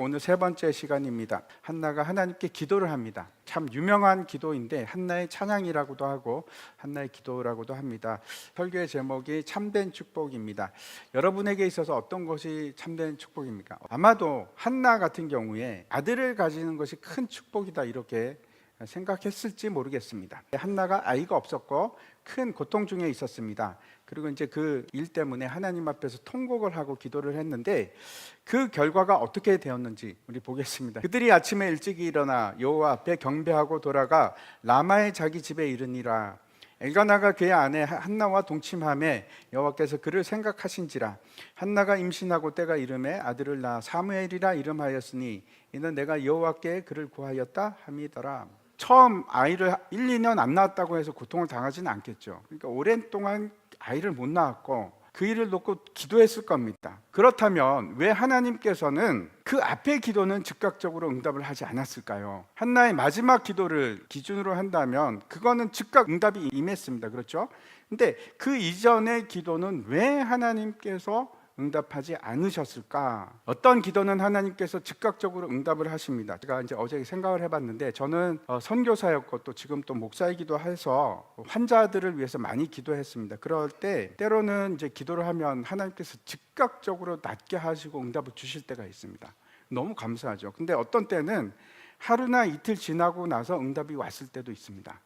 오늘 세 번째 시간입니다. 한나가 하나님께 기도를 합니다. 참 유명한 기도인데 한나의 찬양이라고도 하고 한나의 기도라고도 합니다. 설교의 제목이 참된 축복입니다. 여러분에게 있어서 어떤 것이 참된 축복입니까? 아마도 한나 같은 경우에 아들을 가지는 것이 큰 축복이다 이렇게 생각했을지 모르겠습니다. 한나가 아이가 없었고 큰 고통 중에 있었습니다. 그리고 이제 그 일 때문에 하나님 앞에서 통곡을 하고 기도를 했는데 그 결과가 어떻게 되었는지 우리 보겠습니다. 그들이 아침에 일찍 일어나 여호와 앞에 경배하고 돌아가 라마의 자기 집에 이르니라. 엘가나가 그의 아내 한나와 동침하매 여호와께서 그를 생각하신지라. 한나가 임신하고 때가 이름에 아들을 낳아 사무엘이라 이름하였으니 이는 내가 여호와께 그를 구하였다 함이더라. 처음 아이를 1, 2년 안 낳았다고 해서 고통을 당하지는 않겠죠. 그러니까 오랜 동안 아이를 못 낳았고 그 일을 놓고 기도했을 겁니다. 그렇다면 왜 하나님께서는 그 앞의 기도는 즉각적으로 응답을 하지 않았을까요? 한나의 마지막 기도를 기준으로 한다면 그거는 즉각 응답이 임했습니다. 그렇죠? 근데 그 이전의 기도는 왜 하나님께서 응답하지 않으셨을까? 어떤 기도는 하나님께서 즉각적으로 응답을 하십니다. 제가 이제 어제 생각을 해봤는데 저는 선교사였고 또 지금 또 목사이기도 해서 환자들을 위해서 많이 기도했습니다. 그럴 때 때로는 이제 기도를 하면 하나님께서 즉각적으로 낫게 하시고 응답을 주실 때가 있습니다. 너무 감사하죠. 근데 어떤 때는 하루나 이틀 지나고 나서 응답이 왔을 때도 있습니다.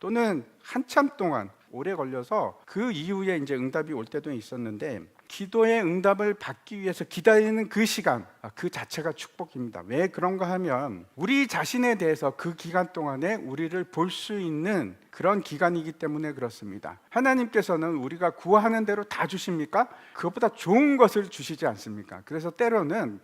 또는 한참 동안 오래 걸려서 그 이후에 이제 응답이 올 때도 있었는데 기도의 응답을 받기 위해서 기다리는 그 시간, 그 자체가 축복입니다. 왜 그런가 하면 우리 자신에 대해서 그 기간 동안에 우리를 볼 수 있는 그런 기간이기 때문에 그렇습니다. 하나님께서는 우리가 구하는 대로 다 주십니까? 그것보다 좋은 것을 주시지 않습니까? 그래서 때로는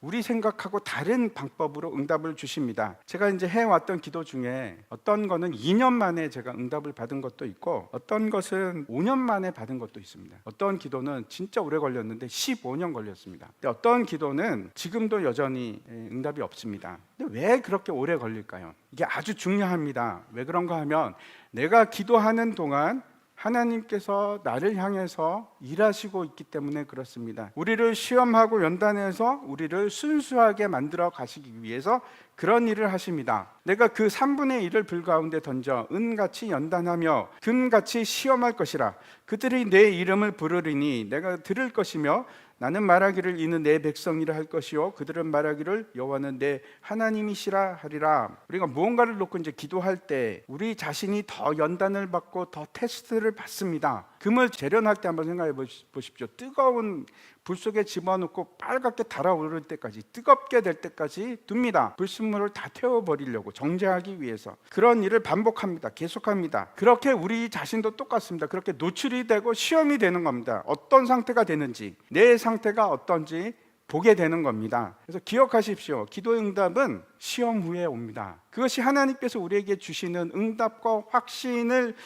우리 생각하고 다른 방법으로 응답을 주십니다. 제가 이제 해왔던 기도 중에 어떤 거는 2년 만에 제가 응답을 받은 것도 있고 어떤 것은 5년 만에 받은 것도 있습니다. 어떤 기도는 진짜 오래 걸렸는데 15년 걸렸습니다. 근데 어떤 기도는 지금도 여전히 응답이 없습니다. 근데 왜 그렇게 오래 걸릴까요? 이게 아주 중요합니다. 왜 그런가 하면 내가 기도하는 동안 하나님께서 나를 향해서 일하시고 있기 때문에 그렇습니다. 우리를 시험하고 연단해서 우리를 순수하게 만들어 가시기 위해서 그런 일을 하십니다. 내가 그 3분의 1을 불 가운데 던져 은같이 연단하며 금같이 시험할 것이라. 그들이 내 이름을 부르리니 내가 들을 것이며 나는 말하기를 이는 내 백성이라 할 것이요 그들은 말하기를 여호와는 내 하나님이시라 하리라. 우리가 무언가를 놓고 이제 기도할 때 우리 자신이 더 연단을 받고 더 테스트를 받습니다. 금을 재련할 때 한번 생각해 보십시오. 뜨거운 불 속에 집어넣고 빨갛게 달아오를 때까지, 뜨겁게 될 때까지 둡니다. 불순물을 다 태워버리려고, 정제하기 위해서. 그런 일을 반복합니다. 계속합니다. 그렇게 우리 자신도 똑같습니다. 그렇게 노출이 되고 시험이 되는 겁니다. 어떤 상태가 되는지, 내 상태가 어떤지 보게 되는 겁니다. 그래서 기억하십시오. 기도의 응답은 시험 후에 옵니다. 그것이 하나님께서 우리에게 주시는 응답과 확신을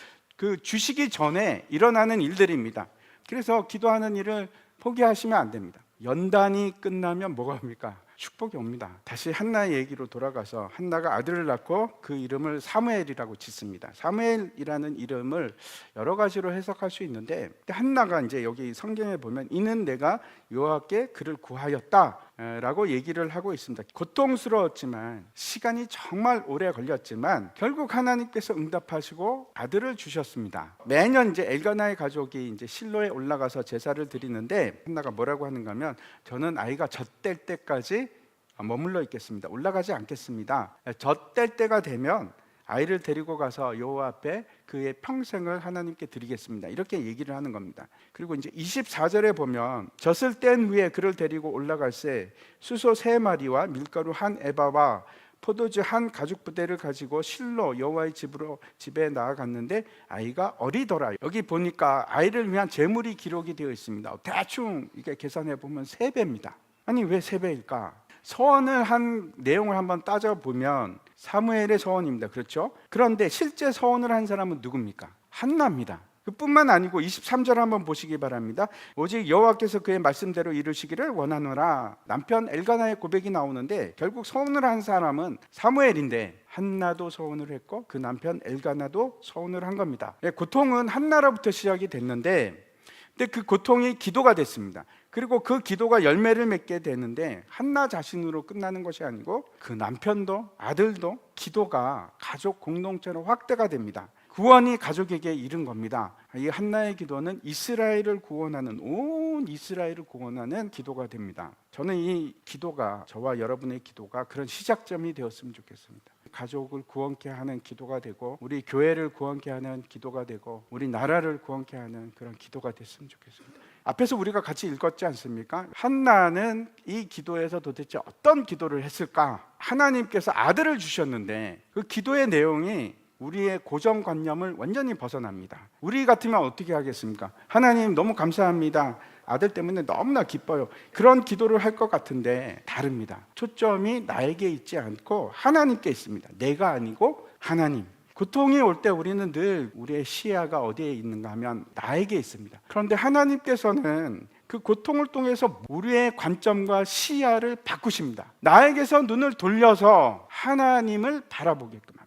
주시기 전에 일어나는 일들입니다. 그래서 기도하는 일을 포기하시면 안 됩니다. 연단이 끝나면 뭐가 옵니까? 축복이 옵니다. 다시 한나의 얘기로 돌아가서 한나가 아들을 낳고 그 이름을 사무엘이라고 짓습니다. 사무엘이라는 이름을 여러 가지로 해석할 수 있는데 한나가 이제 여기 성경에 보면 이는 내가 여호와께 그를 구하였다 라고 얘기를 하고 있습니다. 고통스러웠지만 시간이 정말 오래 걸렸지만 결국 하나님께서 응답하시고 아들을 주셨습니다. 매년 이제 엘가나의 가족이 이제 실로에 올라가서 제사를 드리는데 한나가 뭐라고 하는가 하면 저는 아이가 젖될 때까지 머물러 있겠습니다. 올라가지 않겠습니다. 젖될 때가 되면 아이를 데리고 가서 여호와 앞에 그의 평생을 하나님께 드리겠습니다. 이렇게 얘기를 하는 겁니다. 그리고 이제 24절에 보면 젖을 뗀 후에 그를 데리고 올라갈새 수소 3마리와 밀가루 1에바와 포도주 1가죽부대를 가지고 실로 여호와의 집에 나아갔는데 아이가 어리더라. 여기 보니까 아이를 위한 제물이 기록이 되어 있습니다. 대충 이게 계산해 보면 3배입니다. 아니 왜 3배일까? 서원을 한 내용을 한번 따져보면 사무엘의 서원입니다. 그렇죠? 그런데 실제 서원을 한 사람은 누굽니까? 한나입니다. 그뿐만 아니고 23절 한번 보시기 바랍니다. 오직 여호와께서 그의 말씀대로 이루시기를 원하노라. 남편 엘가나의 고백이 나오는데 결국 서원을 한 사람은 사무엘인데 한나도 서원을 했고 그 남편 엘가나도 서원을 한 겁니다. 고통은 한나로부터 시작이 됐는데 근데 그 고통이 기도가 됐습니다. 그리고 그 기도가 열매를 맺게 되는데 한나 자신으로 끝나는 것이 아니고 그 남편도 아들도 기도가 가족 공동체로 확대가 됩니다. 구원이 가족에게 이른 겁니다. 이 한나의 기도는 이스라엘을 구원하는, 온 이스라엘을 구원하는 기도가 됩니다. 저는 이 기도가, 저와 여러분의 기도가 그런 시작점이 되었으면 좋겠습니다. 가족을 구원케 하는 기도가 되고, 우리 교회를 구원케 하는 기도가 되고, 우리 나라를 구원케 하는 그런 기도가 됐으면 좋겠습니다. 앞에서 우리가 같이 읽었지 않습니까? 한나는 이 기도에서 도대체 어떤 기도를 했을까? 하나님께서 아들을 주셨는데 그 기도의 내용이 우리의 고정관념을 완전히 벗어납니다. 우리 같으면 어떻게 하겠습니까? 하나님 너무 감사합니다. 아들 때문에 너무나 기뻐요. 그런 기도를 할 것 같은데 다릅니다. 초점이 나에게 있지 않고 하나님께 있습니다. 내가 아니고 하나님. 고통이 올 때 우리는 늘 우리의 시야가 어디에 있는가 하면 나에게 있습니다. 그런데 하나님께서는 그 고통을 통해서 우리의 관점과 시야를 바꾸십니다. 나에게서 눈을 돌려서 하나님을 바라보게끔 합니다.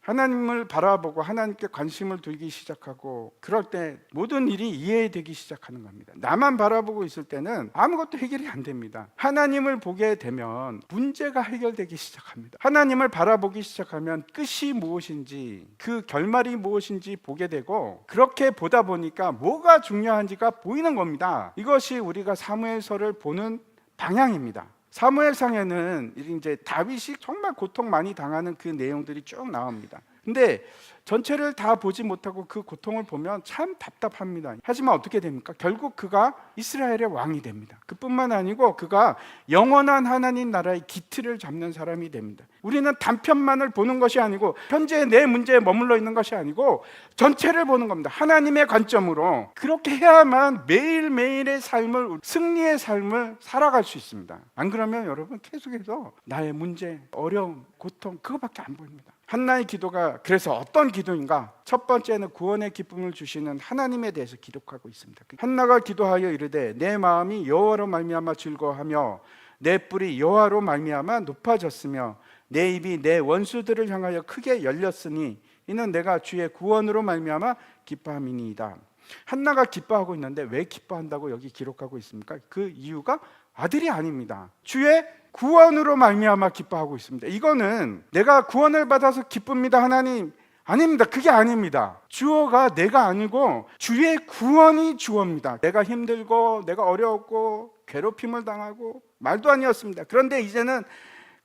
하나님을 바라보고 하나님께 관심을 두기 시작하고, 그럴 때 모든 일이 이해되기 시작하는 겁니다. 나만 바라보고 있을 때는 아무것도 해결이 안 됩니다. 하나님을 보게 되면 문제가 해결되기 시작합니다. 하나님을 바라보기 시작하면 끝이 무엇인지, 그 결말이 무엇인지 보게 되고, 그렇게 보다 보니까 뭐가 중요한지가 보이는 겁니다. 이것이 우리가 사무엘서를 보는 방향입니다. 사무엘상에는 이제 다윗이 정말 고통 많이 당하는 그 내용들이 쭉 나옵니다. 근데 전체를 다 보지 못하고 그 고통을 보면 참 답답합니다. 하지만 어떻게 됩니까? 결국 그가 이스라엘의 왕이 됩니다. 그뿐만 아니고 그가 영원한 하나님 나라의 기틀을 잡는 사람이 됩니다. 우리는 단편만을 보는 것이 아니고, 현재 내 문제에 머물러 있는 것이 아니고 전체를 보는 겁니다. 하나님의 관점으로. 그렇게 해야만 매일매일의 삶을, 승리의 삶을 살아갈 수 있습니다. 안 그러면 여러분 계속해서 나의 문제, 어려움, 고통, 그거밖에 안 보입니다. 한나의 기도가 그래서 어떤 기도인가? 첫 번째는 구원의 기쁨을 주시는 하나님에 대해서 기록하고 있습니다. 한나가 기도하여 이르되 내 마음이 여호와로 말미암아 즐거워하며 내 뿔이 여호와로 말미암아 높아졌으며 내 입이 내 원수들을 향하여 크게 열렸으니 이는 내가 주의 구원으로 말미암아 기뻐함이니이다. 한나가 기뻐하고 있는데 왜 기뻐한다고 여기 기록하고 있습니까? 그 이유가 아들이 아닙니다. 주의 구원으로 말미암아 기뻐하고 있습니다. 이거는 내가 구원을 받아서 기쁩니다 하나님, 아닙니다. 그게 아닙니다. 주어가 내가 아니고 주의 구원이 주어입니다. 내가 힘들고 내가 어려웠고 괴롭힘을 당하고 말도 아니었습니다. 그런데 이제는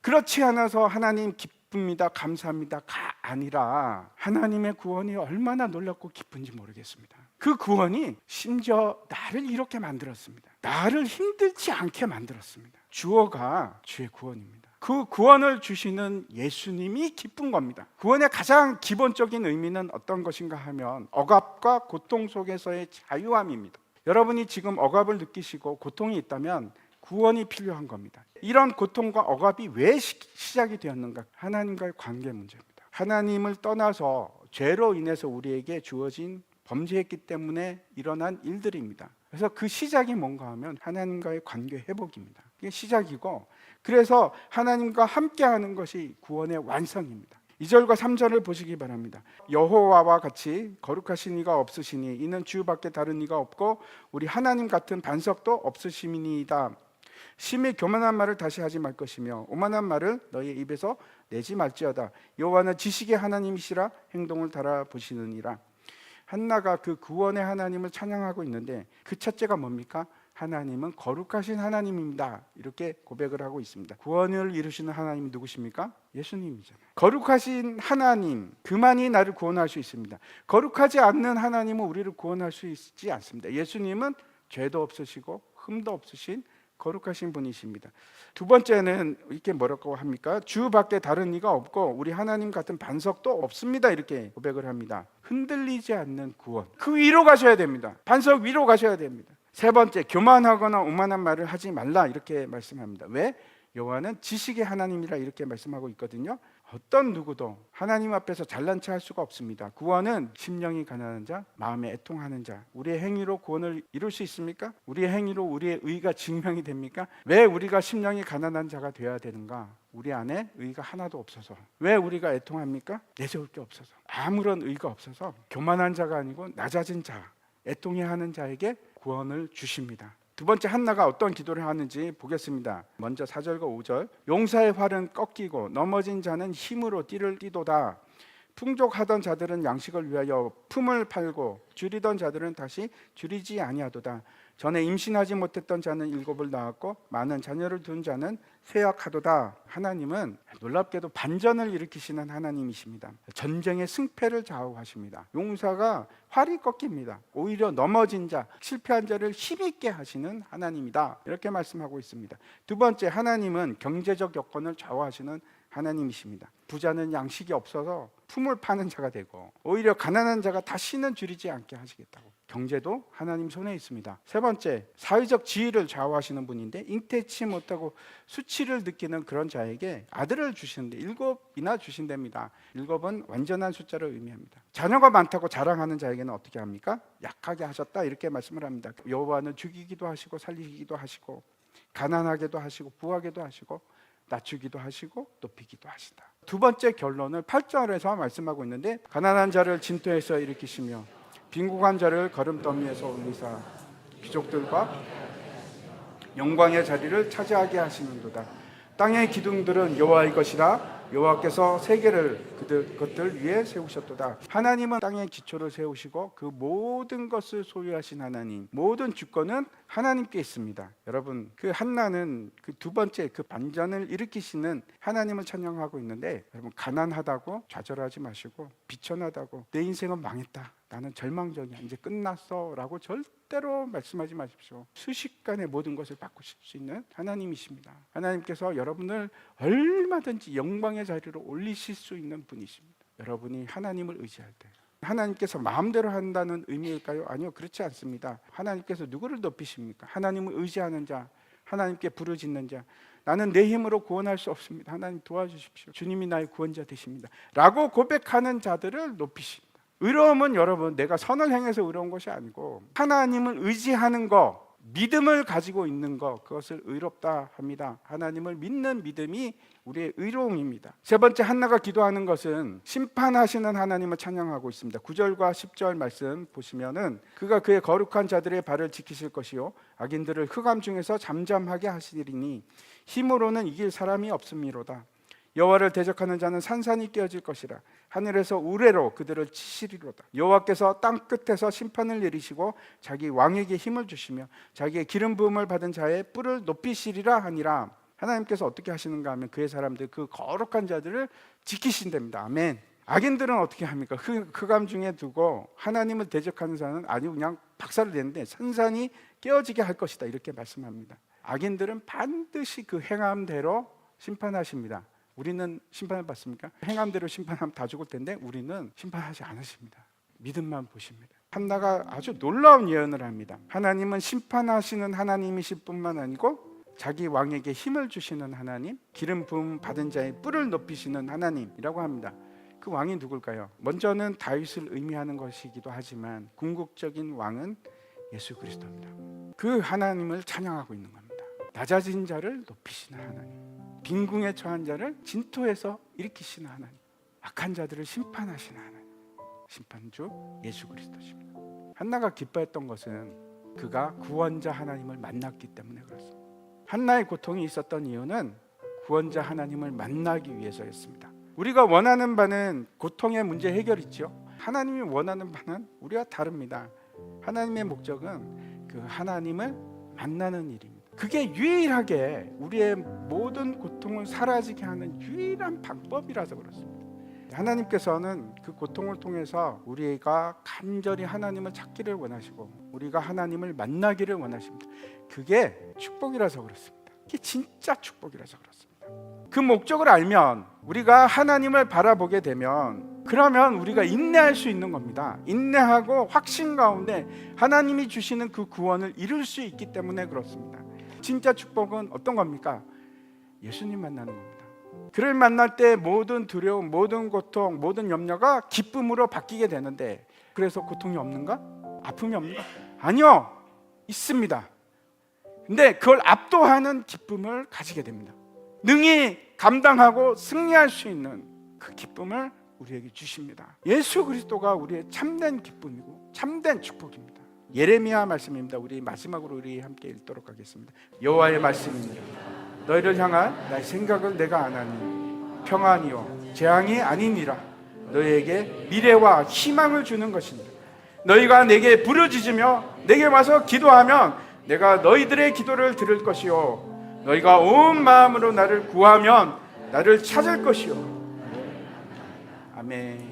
그렇지 않아서 하나님 기쁩니다, 감사합니다가 아니라 하나님의 구원이 얼마나 놀랍고 기쁜지 모르겠습니다. 그 구원이 심지어 나를 이렇게 만들었습니다. 나를 힘들지 않게 만들었습니다. 주어가 주의 구원입니다. 그 구원을 주시는 예수님이 기쁜 겁니다. 구원의 가장 기본적인 의미는 어떤 것인가 하면 억압과 고통 속에서의 자유함입니다. 여러분이 지금 억압을 느끼시고 고통이 있다면 구원이 필요한 겁니다. 이런 고통과 억압이 왜 시작이 되었는가? 하나님과의 관계 문제입니다. 하나님을 떠나서 죄로 인해서 우리에게 주어진, 범죄했기 때문에 일어난 일들입니다. 그래서 그 시작이 뭔가 하면 하나님과의 관계 회복입니다. 이게 시작이고, 그래서 하나님과 함께하는 것이 구원의 완성입니다. 2절과 3절을 보시기 바랍니다. 여호와와 같이 거룩하신 이가 없으시니 이는 주밖에 다른 이가 없고 우리 하나님 같은 반석도 없으심이니이다. 심히 교만한 말을 다시 하지 말 것이며 오만한 말을 너희 입에서 내지 말지어다. 여호와는 지식의 하나님이시라 행동을 달아보시느니라. 한나가 그 구원의 하나님을 찬양하고 있는데 그 첫째가 뭡니까? 하나님은 거룩하신 하나님입니다. 이렇게 고백을 하고 있습니다. 구원을 이루시는 하나님이 누구십니까? 예수님이잖아요. 거룩하신 하나님, 그만이 나를 구원할 수 있습니다. 거룩하지 않는 하나님은 우리를 구원할 수 있지 않습니다. 예수님은 죄도 없으시고 흠도 없으신 거룩하신 분이십니다. 두 번째는 이렇게 뭐라고 합니까? 주밖에 다른 이가 없고 우리 하나님 같은 반석도 없습니다. 이렇게 고백을 합니다. 흔들리지 않는 구원, 그 위로 가셔야 됩니다. 반석 위로 가셔야 됩니다. 세 번째, 교만하거나 오만한 말을 하지 말라 이렇게 말씀합니다. 왜? 여호와는 지식의 하나님이라 이렇게 말씀하고 있거든요. 어떤 누구도 하나님 앞에서 잘난 체 할 수가 없습니다. 구원은 심령이 가난한 자, 마음에 애통하는 자. 우리의 행위로 구원을 이룰 수 있습니까? 우리의 행위로 우리의 의가 증명이 됩니까? 왜 우리가 심령이 가난한 자가 되어야 되는가? 우리 안에 의가 하나도 없어서. 왜 우리가 애통합니까? 내세울 게 없어서. 아무런 의가 없어서. 교만한 자가 아니고 낮아진 자, 애통해하는 자에게 구원을 주십니다. 두 번째 한나가 어떤 기도를 하는지 보겠습니다. 먼저 4절과 5절. 용사의 활은 꺾이고 넘어진 자는 힘으로 띠를 띠도다. 풍족하던 자들은 양식을 위하여 품을 팔고 줄이던 자들은 다시 줄이지 아니하도다. 전에 임신하지 못했던 자는 7을 낳았고 많은 자녀를 둔 자는 쇠약하도다. 하나님은 놀랍게도 반전을 일으키시는 하나님이십니다. 전쟁의 승패를 좌우하십니다. 용사가 활이 꺾입니다. 오히려 넘어진 자, 실패한 자를 힘있게 하시는 하나님이다. 이렇게 말씀하고 있습니다. 두 번째, 하나님은 경제적 여건을 좌우하시는 하나님이십니다. 부자는 양식이 없어서 품을 파는 자가 되고 오히려 가난한 자가 다시는 줄이지 않게 하시겠다고. 경제도 하나님 손에 있습니다. 세 번째, 사회적 지위를 좌우하시는 분인데 잉태치 못하고 수치를 느끼는 그런 자에게 아들을 주시는데 7이나 주신답니다. 7은 완전한 숫자를 의미합니다. 자녀가 많다고 자랑하는 자에게는 어떻게 합니까? 약하게 하셨다 이렇게 말씀을 합니다. 여호와는 죽이기도 하시고 살리기도 하시고 가난하게도 하시고 부하게도 하시고 낮추기도 하시고 높이기도 하신다. 두 번째 결론을 8절에서 말씀하고 있는데 가난한 자를 진토에서 일으키시며 빈곤한 자를 거름더미에서 올리사 귀족들과 영광의 자리를 차지하게 하시는도다. 땅의 기둥들은 여호와의 것이라 여호와께서 세계를 그것들 위에 세우셨도다. 하나님은 땅의 기초를 세우시고 그 모든 것을 소유하신 하나님, 모든 주권은 하나님께 있습니다. 여러분, 그 한나는 그 두 번째 그 반전을 일으키시는 하나님을 찬양하고 있는데, 여러분 가난하다고 좌절하지 마시고 비천하다고 내 인생은 망했다, 나는 절망적이야, 이제 끝났어 라고 절대로 말씀하지 마십시오. 순식간에 모든 것을 바꾸실 수 있는 하나님이십니다. 하나님께서 여러분을 얼마든지 영광의 자리로 올리실 수 있는 분이십니다. 여러분이 하나님을 의지할 때 하나님께서 마음대로 한다는 의미일까요? 아니요, 그렇지 않습니다. 하나님께서 누구를 높이십니까? 하나님을 의지하는 자, 하나님께 부르짖는 자, 나는 내 힘으로 구원할 수 없습니다, 하나님 도와주십시오, 주님이 나의 구원자 되십니다 라고 고백하는 자들을 높이십니다. 의로움은 여러분 내가 선을 행해서 의로운 것이 아니고 하나님을 의지하는 것, 믿음을 가지고 있는 것, 그것을 의롭다 합니다. 하나님을 믿는 믿음이 우리의 의로움입니다. 세 번째, 한나가 기도하는 것은 심판하시는 하나님을 찬양하고 있습니다. 9절과 10절 말씀 보시면은 그가 그의 거룩한 자들의 발을 지키실 것이요 악인들을 흑암 중에서 잠잠하게 하시리니 힘으로는 이길 사람이 없음이로다. 여호와를 대적하는 자는 산산이 깨어질 것이라. 하늘에서 우레로 그들을 치시리로다. 여호와께서 땅 끝에서 심판을 내리시고 자기 왕에게 힘을 주시며 자기의 기름 부음을 받은 자의 뿔을 높이시리라 하니라. 하나님께서 어떻게 하시는가 하면 그의 사람들, 그 거룩한 자들을 지키신답니다. 아멘. 악인들은 어떻게 합니까? 흑암 중에 두고 하나님을 대적하는 자는 아주 그냥 박살을 내는데 산산이 깨어지게 할 것이다, 이렇게 말씀합니다. 악인들은 반드시 그 행함대로 심판하십니다. 우리는 심판을 받습니까? 행함대로 심판하면 다 죽을 텐데 우리는 심판하지 않으십니다. 믿음만 보십니다. 한나가 아주 놀라운 예언을 합니다. 하나님은 심판하시는 하나님이실 뿐만 아니고 자기 왕에게 힘을 주시는 하나님, 기름 부음 받은 자의 뿔을 높이시는 하나님이라고 합니다. 그 왕이 누굴까요? 먼저는 다윗을 의미하는 것이기도 하지만 궁극적인 왕은 예수 그리스도입니다. 그 하나님을 찬양하고 있는 겁니다. 낮아진 자를 높이시는 하나님, 빈궁에 처한 자를 진토에서 일으키시는 하나님, 악한 자들을 심판하시는 하나님, 심판주 예수 그리스도십니다. 한나가 기뻐했던 것은 그가 구원자 하나님을 만났기 때문에 그렇습니다. 한나의 고통이 있었던 이유는 구원자 하나님을 만나기 위해서였습니다. 우리가 원하는 바는 고통의 문제 해결이죠. 하나님이 원하는 바는 우리와 다릅니다. 하나님의 목적은 그 하나님을 만나는 일입니다. 그게 유일하게 우리의 모든 고통을 사라지게 하는 유일한 방법이라서 그렇습니다. 하나님께서는 그 고통을 통해서 우리가 간절히 하나님을 찾기를 원하시고 우리가 하나님을 만나기를 원하십니다. 그게 축복이라서 그렇습니다. 그게 진짜 축복이라서 그렇습니다. 그 목적을 알면, 우리가 하나님을 바라보게 되면, 그러면 우리가 인내할 수 있는 겁니다. 인내하고 확신 가운데 하나님이 주시는 그 구원을 이룰 수 있기 때문에 그렇습니다. 진짜 축복은 어떤 겁니까? 예수님 만나는 겁니다. 그를 만날 때 모든 두려움, 모든 고통, 모든 염려가 기쁨으로 바뀌게 되는데, 그래서 고통이 없는가? 아픔이 없는가? 아니요, 있습니다. 근데 그걸 압도하는 기쁨을 가지게 됩니다. 능히 감당하고 승리할 수 있는 그 기쁨을 우리에게 주십니다. 예수 그리스도가 우리의 참된 기쁨이고 참된 축복입니다. 예레미야 말씀입니다. 우리 마지막으로 우리 함께 읽도록 하겠습니다. 여호와의 말씀입니다. 너희를 향한 나의 생각을 내가 아나니 평안이요 재앙이 아니니라. 너희에게 미래와 희망을 주는 것입니다. 너희가 내게 부르짖으며 내게 와서 기도하면 내가 너희들의 기도를 들을 것이요 너희가 온 마음으로 나를 구하면 나를 찾을 것이요. 아멘.